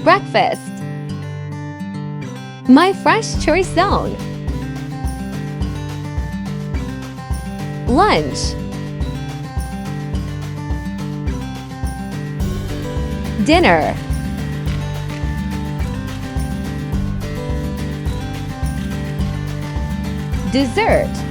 Breakfast. My fresh choice zone. Lunch. Dinner. Dessert.